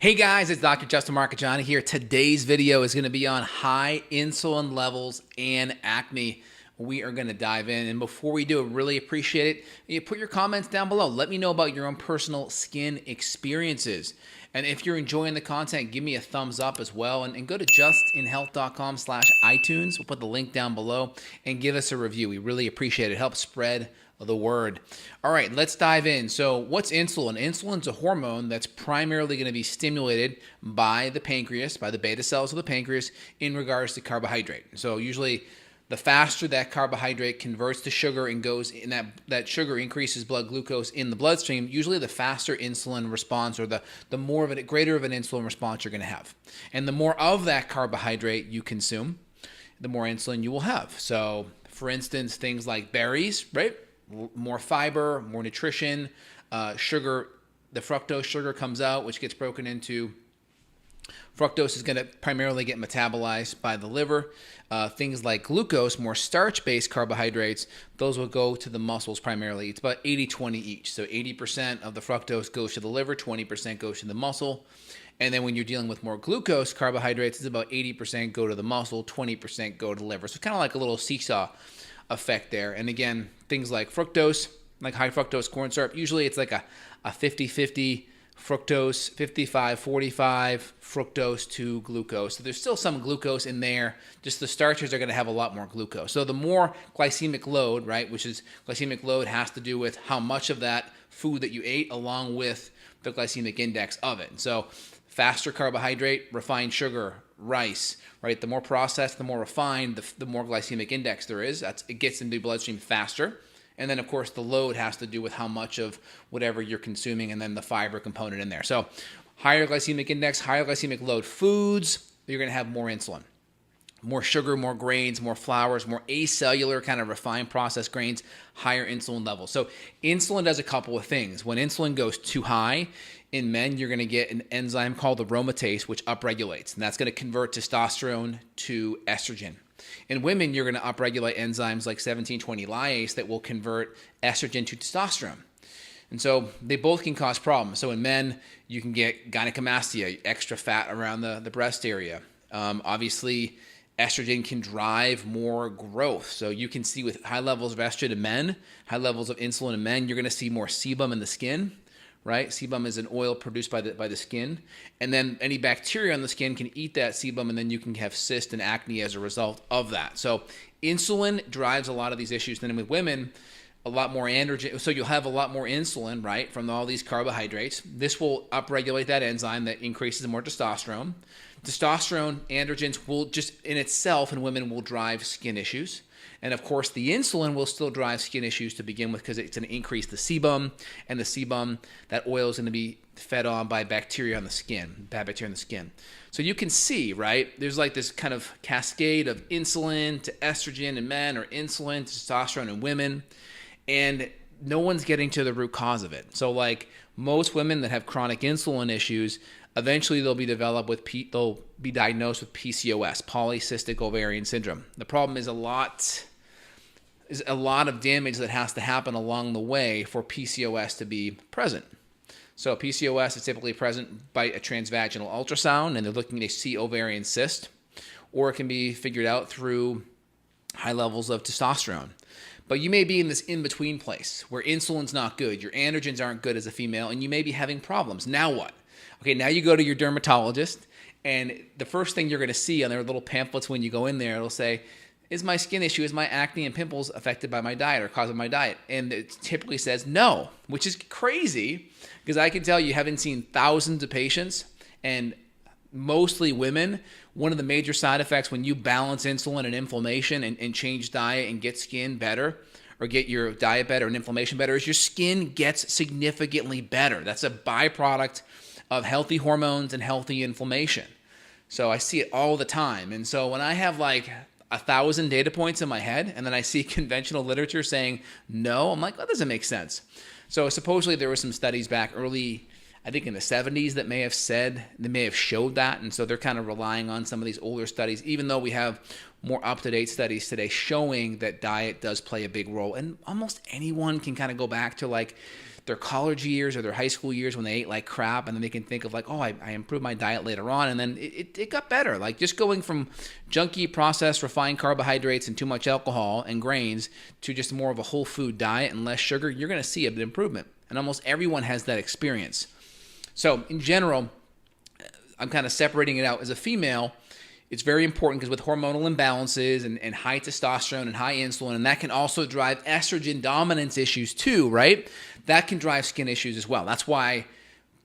Hey guys, it's Dr. Justin Marchegiani here. Today's video is going to be on high insulin levels and acne. We are going to dive in, and before we do, I really appreciate it. You put your comments down below. Let me know about your own personal skin experiences. And if you're enjoying the content, give me a thumbs up as well. And go to justinhealth.com/iTunes. We'll put the link down below and give us a review. We really appreciate it. It helps spread the word. All right, let's dive in. So what's insulin? Insulin's a hormone that's primarily going to be stimulated by the pancreas, by the beta cells of the pancreas in regards to carbohydrate. So usually the faster that carbohydrate converts to sugar and goes in that sugar increases blood glucose in the bloodstream, usually the faster insulin response, or the more of a greater of an insulin response you're going to have. And the more of that carbohydrate you consume, the more insulin you will have. So for instance, things like berries, right? More fiber, more nutrition, sugar, the fructose sugar comes out, which gets broken into. Fructose is going to primarily get metabolized by the liver. Things like glucose, more starch-based carbohydrates, those will go to the muscles primarily. It's about 80-20 each. So 80% of the fructose goes to the liver, 20% goes to the muscle. And then when you're dealing with more glucose carbohydrates, it's about 80% go to the muscle, 20% go to the liver. So kind of like a little seesaw effect there. And again, things like fructose, like high fructose corn syrup, usually it's like a 50-50 fructose, 55-45 fructose to glucose. So there's still some glucose in there, just the starches are going to have a lot more glucose. So the more glycemic load, right, which is glycemic load has to do with how much of that food that you ate along with the glycemic index of it. So faster carbohydrate, refined sugar, rice, right? The more processed, the more refined, the more glycemic index there is. It gets into the bloodstream faster. And then, of course, the load has to do with how much of whatever you're consuming and then the fiber component in there. So higher glycemic index, higher glycemic load foods, you're going to have more insulin. More sugar, more grains, more flours, more acellular kind of refined processed grains, higher insulin levels. So insulin does a couple of things. When insulin goes too high, in men, you're going to get an enzyme called the aromatase, which upregulates, and that's going to convert testosterone to estrogen. In women, you're going to upregulate enzymes like 1720 lyase that will convert estrogen to testosterone. And so they both can cause problems. So in men, you can get gynecomastia, extra fat around the breast area. Obviously, estrogen can drive more growth. So you can see with high levels of estrogen in men, high levels of insulin in men, you're going to see more sebum in the skin. Right? Sebum is an oil produced by the skin. And then any bacteria on the skin can eat that sebum, and then you can have cyst and acne as a result of that. So insulin drives a lot of these issues. Then with women, a lot more androgen. So you'll have a lot more insulin, right, from all these carbohydrates. This will upregulate that enzyme that increases more testosterone. Testosterone, androgens will just in itself in women will drive skin issues. And of course, the insulin will still drive skin issues to begin with because it's going to increase the sebum, and the sebum, that oil is going to be fed on by bacteria on the skin, bad bacteria in the skin. So you can see, right, there's like this kind of cascade of insulin to estrogen in men, or insulin to testosterone in women, and no one's getting to the root cause of it. So like most women that have chronic insulin issues, eventually they'll be diagnosed with PCOS, polycystic ovarian syndrome. The problem is a lot of damage that has to happen along the way for PCOS to be present. So PCOS is typically present by a transvaginal ultrasound, and they're looking to see ovarian cyst, or it can be figured out through high levels of testosterone. But you may be in this in-between place where insulin's not good, your androgens aren't good as a female, and you may be having problems. Now what? Okay, now you go to your dermatologist, and the first thing you're going to see on their little pamphlets when you go in there, it'll say, is my skin issue, is my acne and pimples affected by my diet or caused by my diet? And it typically says no, which is crazy because I can tell you, having seen thousands of patients and mostly women, one of the major side effects when you balance insulin and inflammation and change diet and get skin better, or get your diet better and inflammation better, is your skin gets significantly better. That's a byproduct of healthy hormones and healthy inflammation. So I see it all the time. And so when I have like 1,000 data points in my head, and then I see conventional literature saying no, I'm like, that doesn't make sense. So supposedly there were some studies back early, I think in the 70s, that may have showed that. And so they're kind of relying on some of these older studies, even though we have more up-to-date studies today showing that diet does play a big role. And almost anyone can kind of go back to like their college years or their high school years when they ate like crap, and then they can think of like, oh, I improved my diet later on, and then it got better. Like just going from junky, processed, refined carbohydrates and too much alcohol and grains to just more of a whole food diet and less sugar, you're going to see an improvement. And almost everyone has that experience. So in general, I'm kind of separating it out. As a female, it's very important because with hormonal imbalances and high testosterone and high insulin, and that can also drive estrogen dominance issues too, right? That can drive skin issues as well. That's why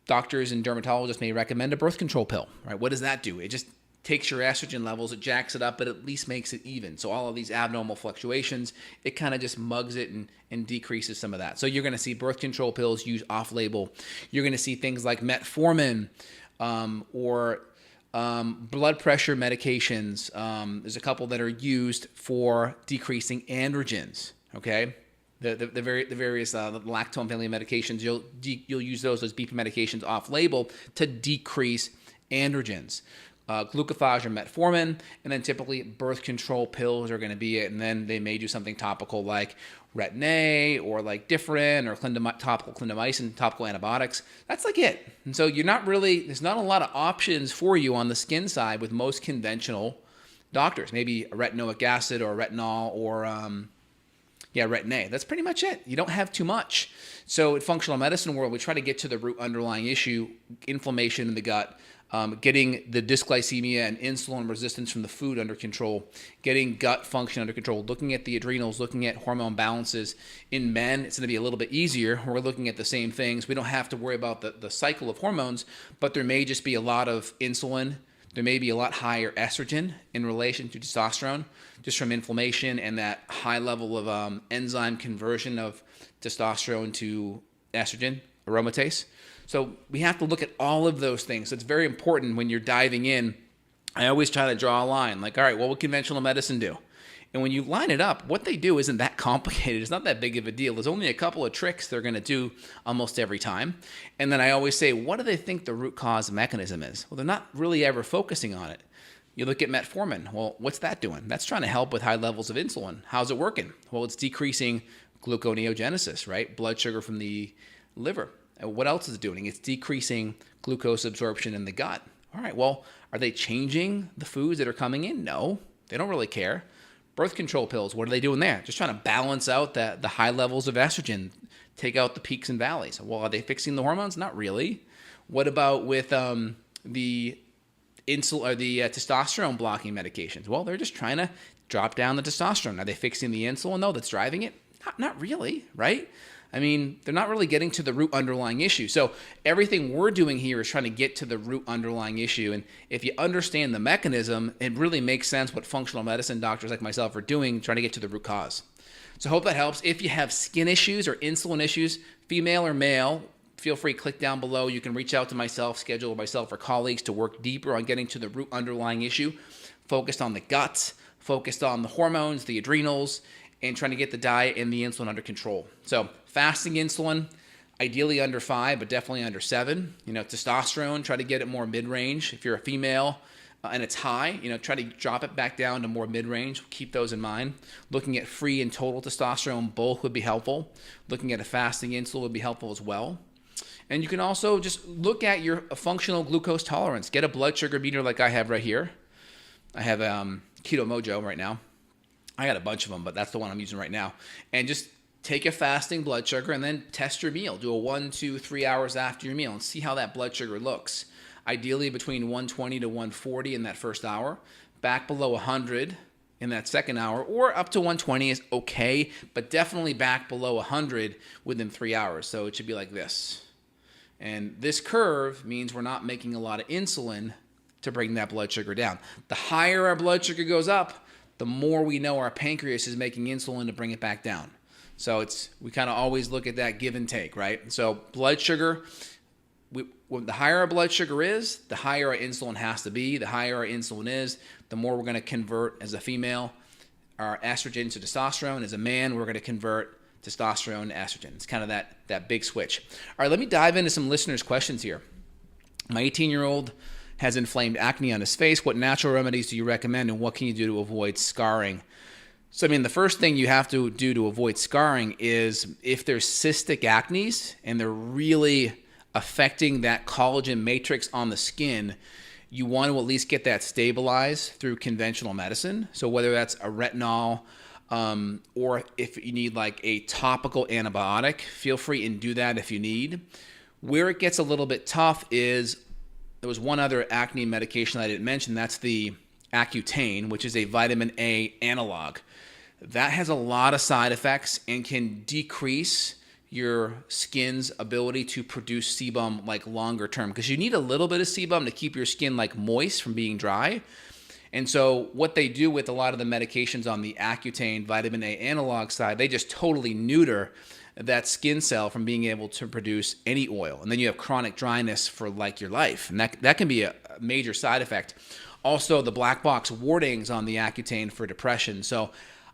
doctors and dermatologists may recommend a birth control pill, right? What does that do? It just takes your estrogen levels, it jacks it up, but at least makes it even. So all of these abnormal fluctuations, it kind of just mugs it and decreases some of that. So you're going to see birth control pills used off-label. You're going to see things like metformin or blood pressure medications. There's a couple that are used for decreasing androgens, okay? The various lactone family medications, you'll use those BP medications off-label to decrease androgens. Glucophage or metformin, and then typically birth control pills are going to be it, and then they may do something topical like Retin-A or like Differin or topical clindamycin, topical antibiotics. That's like it. And so there's not a lot of options for you on the skin side with most conventional doctors. Maybe a retinoic acid or retinol or Retin-A. That's pretty much it. You don't have too much. So in functional medicine world, we try to get to the root underlying issue, inflammation in the gut, getting the dysglycemia and insulin resistance from the food under control, getting gut function under control, looking at the adrenals, looking at hormone balances. In men, it's going to be a little bit easier. We're looking at the same things. We don't have to worry about the cycle of hormones, but there may just be a lot of insulin. There may be a lot higher estrogen in relation to testosterone, just from inflammation and that high level of enzyme conversion of testosterone to estrogen, aromatase. So we have to look at all of those things. So it's very important when you're diving in. I always try to draw a line like, all right, what would conventional medicine do? And when you line it up, what they do isn't that complicated. It's not that big of a deal. There's only a couple of tricks they're going to do almost every time. And then I always say, what do they think the root cause mechanism is? Well, they're not really ever focusing on it. You look at metformin. Well, what's that doing? That's trying to help with high levels of insulin. How's it working? Well, it's decreasing gluconeogenesis, right? Blood sugar from the liver. What else is it doing? It's decreasing glucose absorption in the gut. All right, well, are they changing the foods that are coming in? No, they don't really care. Birth control pills, what are they doing there? Just trying to balance out the high levels of estrogen, take out the peaks and valleys. Well, are they fixing the hormones? Not really. What about with the insulin or the testosterone blocking medications? Well, they're just trying to drop down the testosterone. Are they fixing the insulin though that's driving it? Not really, right? I mean, they're not really getting to the root underlying issue. So everything we're doing here is trying to get to the root underlying issue. And if you understand the mechanism, it really makes sense what functional medicine doctors like myself are doing, trying to get to the root cause. So I hope that helps. If you have skin issues or insulin issues, female or male, feel free to click down below. You can reach out to myself, schedule myself or colleagues to work deeper on getting to the root underlying issue, focused on the gut, focused on the hormones, the adrenals, and trying to get the diet and the insulin under control. So fasting insulin, ideally under 5, but definitely under 7. Testosterone, try to get it more mid-range. If you're a female and it's high, try to drop it back down to more mid-range. Keep those in mind. Looking at free and total testosterone, both would be helpful. Looking at a fasting insulin would be helpful as well. And you can also just look at your functional glucose tolerance. Get a blood sugar meter like I have right here. I have Keto Mojo right now. I got a bunch of them, but that's the one I'm using right now. And just take a fasting blood sugar and then test your meal. Do a 1, 2, 3 hours after your meal and see how that blood sugar looks. Ideally between 120 to 140 in that first hour, back below 100 in that second hour, or up to 120 is okay, but definitely back below 100 within 3 hours. So it should be like this. And this curve means we're not making a lot of insulin to bring that blood sugar down. The higher our blood sugar goes up, the more we know our pancreas is making insulin to bring it back down. So we kind of always look at that give and take, right? So blood sugar, the higher our blood sugar is, the higher our insulin has to be. The higher our insulin is, the more we're going to convert as a female our estrogen to testosterone. As a man, we're going to convert testosterone to estrogen. It's kind of that big switch. All right, let me dive into some listeners' questions here. My 18-year-old has inflamed acne on his face. What natural remedies do you recommend, and what can you do to avoid scarring? So, I mean, the first thing you have to do to avoid scarring is if there's cystic acne and they're really affecting that collagen matrix on the skin, you want to at least get that stabilized through conventional medicine. So whether that's a retinol or if you need like a topical antibiotic, feel free and do that if you need. Where it gets a little bit tough is there was one other acne medication I didn't mention. That's the Accutane, which is a vitamin A analog. That has a lot of side effects and can decrease your skin's ability to produce sebum like longer term, because you need a little bit of sebum to keep your skin like moist from being dry. And so what they do with a lot of the medications on the Accutane vitamin A analog side, they just totally neuter that skin cell from being able to produce any oil. And then you have chronic dryness for like your life. And that can be a major side effect. Also, the black box warnings on the Accutane for depression. So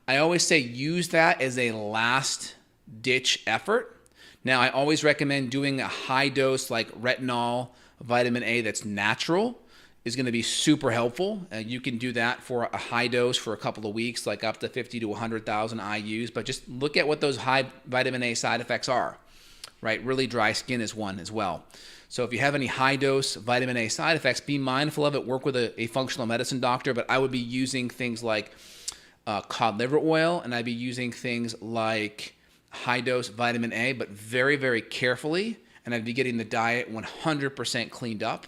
I always say use that as a last ditch effort. Now, I always recommend doing a high dose like retinol, vitamin A that's natural is going to be super helpful. You can do that for a high dose for a couple of weeks, like up to 50 to 100,000 IUs. But just look at what those high vitamin A side effects are, right? Really dry skin is one as well. So if you have any high dose vitamin A side effects, be mindful of it. Work with a functional medicine doctor. But I would be using things like cod liver oil, and I'd be using things like high dose vitamin A, but very, very carefully. And I'd be getting the diet 100% cleaned up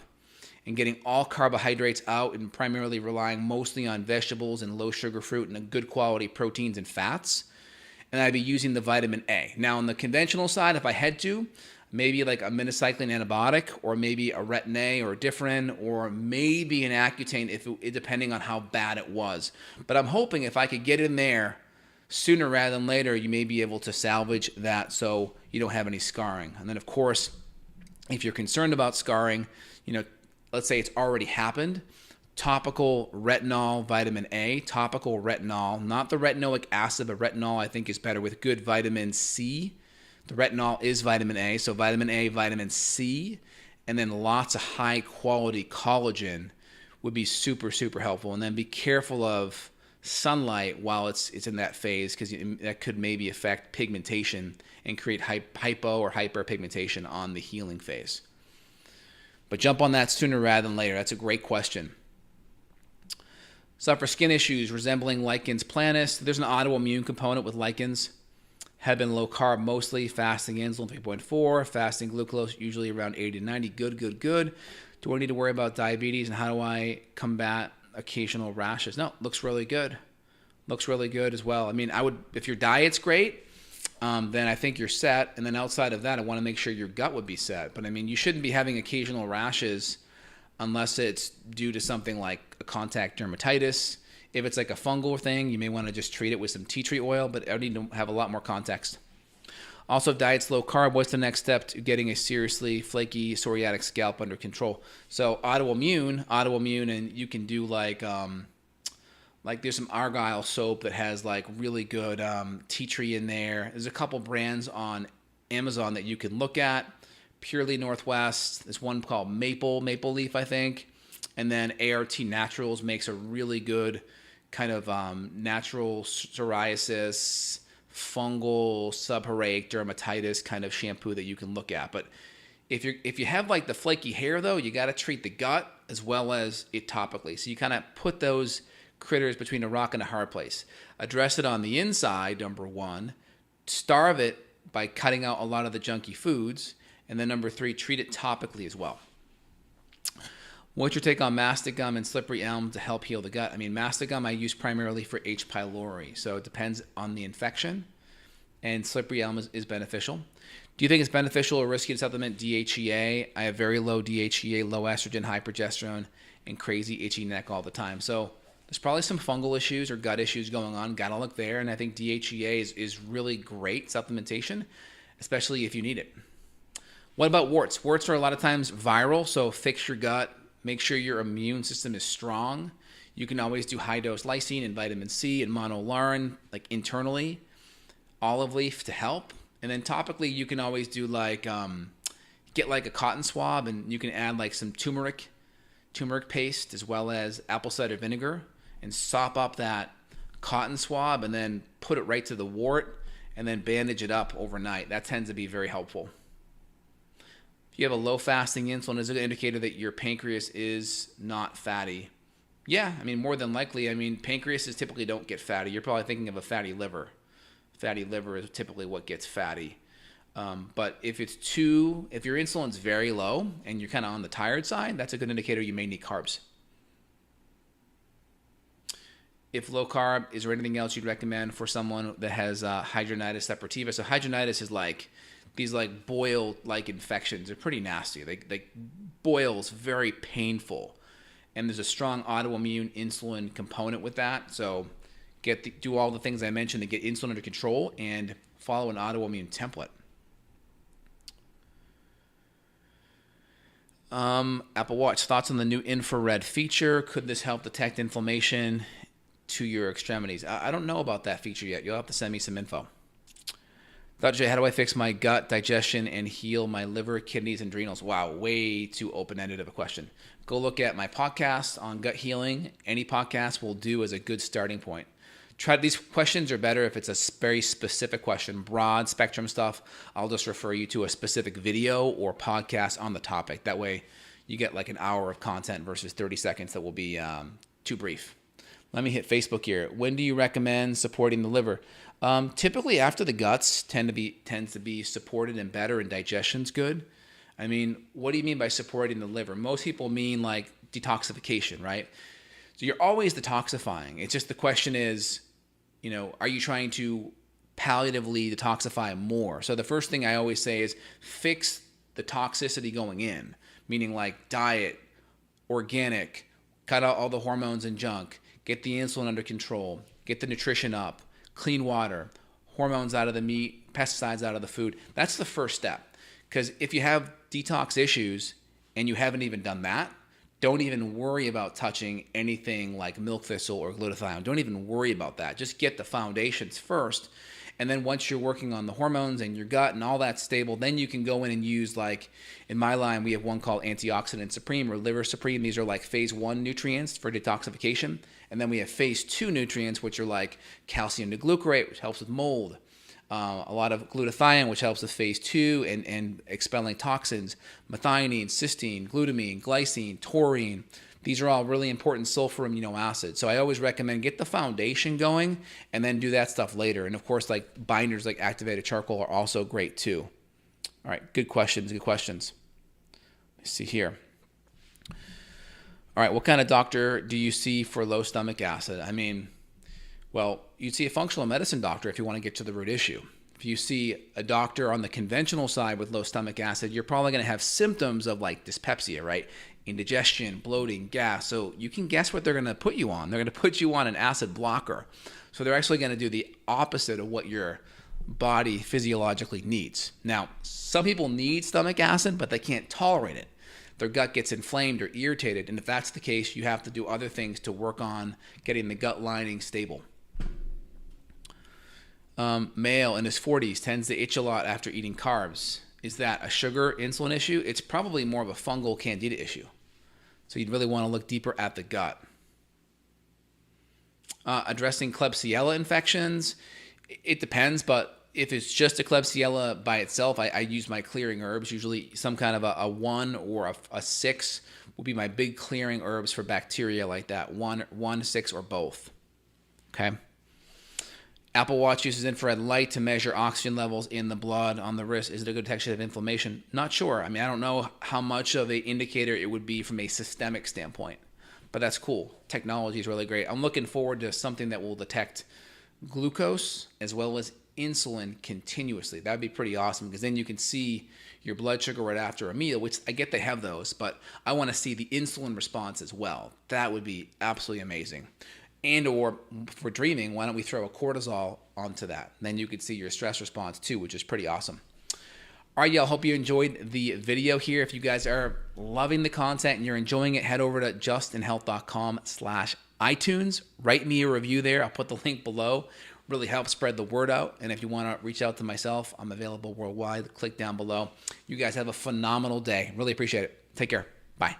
and getting all carbohydrates out and primarily relying mostly on vegetables and low sugar fruit and good quality proteins and fats. And I'd be using the vitamin A. Now, on the conventional side, if I had to, maybe like a minocycline antibiotic or maybe a Retin-A or a Differin or maybe an Accutane, depending on how bad it was. But I'm hoping if I could get in there sooner rather than later, you may be able to salvage that so you don't have any scarring. And then, of course, if you're concerned about scarring, let's say it's already happened, topical retinol, vitamin A, topical retinol, not the retinoic acid, but retinol I think is better with good vitamin C. The retinol is vitamin A, so vitamin A, vitamin C, and then lots of high quality collagen would be super, super helpful. And then be careful of sunlight while it's in that phase, because that could maybe affect pigmentation and create hypo or hyperpigmentation on the healing phase. But jump on that sooner rather than later. That's a great question. Suffer skin issues resembling lichens planus. There's an autoimmune component with lichens. Have been low carb mostly, fasting insulin 3.4, fasting glucose usually around 80 to 90. Good. Do I need to worry about diabetes, and how do I combat occasional rashes? No, looks really good. Looks really good as well. I mean, if your diet's great, then I think you're set. And then outside of that, I want to make sure your gut would be set. But I mean, you shouldn't be having occasional rashes unless it's due to something like a contact dermatitis. If it's like a fungal thing, you may want to just treat it with some tea tree oil, but I need to have a lot more context. Also, if diet's low carb, what's the next step to getting a seriously flaky psoriatic scalp under control? So autoimmune, and you can do like there's some Argyle soap that has like really good tea tree in there. There's a couple brands on Amazon that you can look at. Purely Northwest. There's one called Maple Leaf, I think. And then ART Naturals makes a really good kind of natural psoriasis, fungal, seborrheic dermatitis kind of shampoo that you can look at. But if you have like the flaky hair though, you got to treat the gut as well as it topically. So you kind of put those critters between a rock and a hard place. Address it on the inside, number one. Starve it by cutting out a lot of the junky foods. And then number three, treat it topically as well. What's your take on mastic gum and slippery elm to help heal the gut? I mean, mastic gum I use primarily for H. pylori, so it depends on the infection. And slippery elm is beneficial. Do you think it's beneficial or risky to supplement DHEA? I have very low DHEA, low estrogen, high progesterone, and crazy itchy neck all the time. So there's probably some fungal issues or gut issues going on. Got to look there. And I think DHEA is really great supplementation, especially if you need it. What about warts? Warts are a lot of times viral, so fix your gut. Make sure your immune system is strong. You can always do high-dose lysine and vitamin C and monolaurin, like internally, olive leaf to help. And then topically, you can always do like, get like a cotton swab, and you can add like some turmeric paste as well as apple cider vinegar and sop up that cotton swab and then put it right to the wart and then bandage it up overnight. That tends to be very helpful. If you have a low fasting insulin, is it an indicator that your pancreas is not fatty? Yeah, I mean, more than likely. I mean, pancreases typically don't get fatty. You're probably thinking of a fatty liver. Fatty liver is typically what gets fatty. But if your insulin's very low and you're kind of on the tired side, that's a good indicator you may need carbs. If low carb, is there anything else you'd recommend for someone that has hidradenitis suppurativa? So hidradenitis is like these like boil-like infections. They're pretty nasty. They boils, very painful. And there's a strong autoimmune insulin component with that. So do all the things I mentioned to get insulin under control and follow an autoimmune template. Apple Watch, thoughts on the new infrared feature? Could this help detect inflammation to your extremities? I don't know about that feature yet. You'll have to send me some info. Dr. J, how do I fix my gut, digestion, and heal my liver, kidneys, and adrenals? Wow, way too open-ended of a question. Go look at my podcast on gut healing. Any podcast will do as a good starting point. These questions are better if it's a very specific question, broad spectrum stuff. I'll just refer you to a specific video or podcast on the topic. That way you get like an hour of content versus 30 seconds that will be too brief. Let me hit Facebook here. When do you recommend supporting the liver? Typically after the guts tends to be supported and better and digestion's good. I mean, what do you mean by supporting the liver? Most people mean like detoxification, right? So you're always detoxifying. It's just the question is, are you trying to palliatively detoxify more? So the first thing I always say is fix the toxicity going in, meaning like diet, organic, cut out all the hormones and junk, get the insulin under control, get the nutrition up, clean water, hormones out of the meat, pesticides out of the food. That's the first step. Because if you have detox issues and you haven't even done that, don't even worry about touching anything like milk thistle or glutathione. Don't even worry about that. Just get the foundations first. And then once you're working on the hormones and your gut and all that's stable, then you can go in and use, like in my line, we have one called Antioxidant Supreme or Liver Supreme. These are like phase 1 nutrients for detoxification. And then we have phase 2 nutrients, which are like calcium glucarate, which helps with mold. A lot of glutathione, which helps with phase 2 and expelling toxins, methionine, cysteine, glutamine, glycine, taurine. These are all really important sulfur amino acids. So I always recommend get the foundation going and then do that stuff later. And of course, like binders like activated charcoal are also great too. All right, good questions, good questions. Let's see here. All right, what kind of doctor do you see for low stomach acid? I mean, well, you'd see a functional medicine doctor if you want to get to the root issue. If you see a doctor on the conventional side with low stomach acid, you're probably going to have symptoms of like dyspepsia, right? Indigestion, bloating, gas. So you can guess what they're going to put you on. They're going to put you on an acid blocker. So they're actually going to do the opposite of what your body physiologically needs. Now, some people need stomach acid, but they can't tolerate it. Their gut gets inflamed or irritated. And if that's the case, you have to do other things to work on getting the gut lining stable. Male in his 40s tends to itch a lot after eating carbs. Is that a sugar insulin issue? It's probably more of a fungal candida issue. So you'd really want to look deeper at the gut. Addressing Klebsiella infections, it depends, but if it's just a Klebsiella by itself, I use my clearing herbs. Usually some kind of a 1 or a 6 will be my big clearing herbs for bacteria like that. 1, 6, or both. Okay. Apple Watch uses infrared light to measure oxygen levels in the blood on the wrist. Is it a good detection of inflammation? Not sure. I mean, I don't know how much of an indicator it would be from a systemic standpoint, but that's cool. Technology is really great. I'm looking forward to something that will detect glucose as well as insulin continuously. That would be pretty awesome because then you can see your blood sugar right after a meal, which I get they have those, but I want to see the insulin response as well. That would be absolutely amazing. And or for dreaming, why don't we throw a cortisol onto that? Then you could see your stress response too, which is pretty awesome. All right, y'all, hope you enjoyed the video here. If you guys are loving the content and you're enjoying it, head over to justinhealth.com/iTunes. Write me a review there. I'll put the link below. Really helps spread the word out. And if you want to reach out to myself, I'm available worldwide. Click down below. You guys have a phenomenal day. Really appreciate it. Take care. Bye.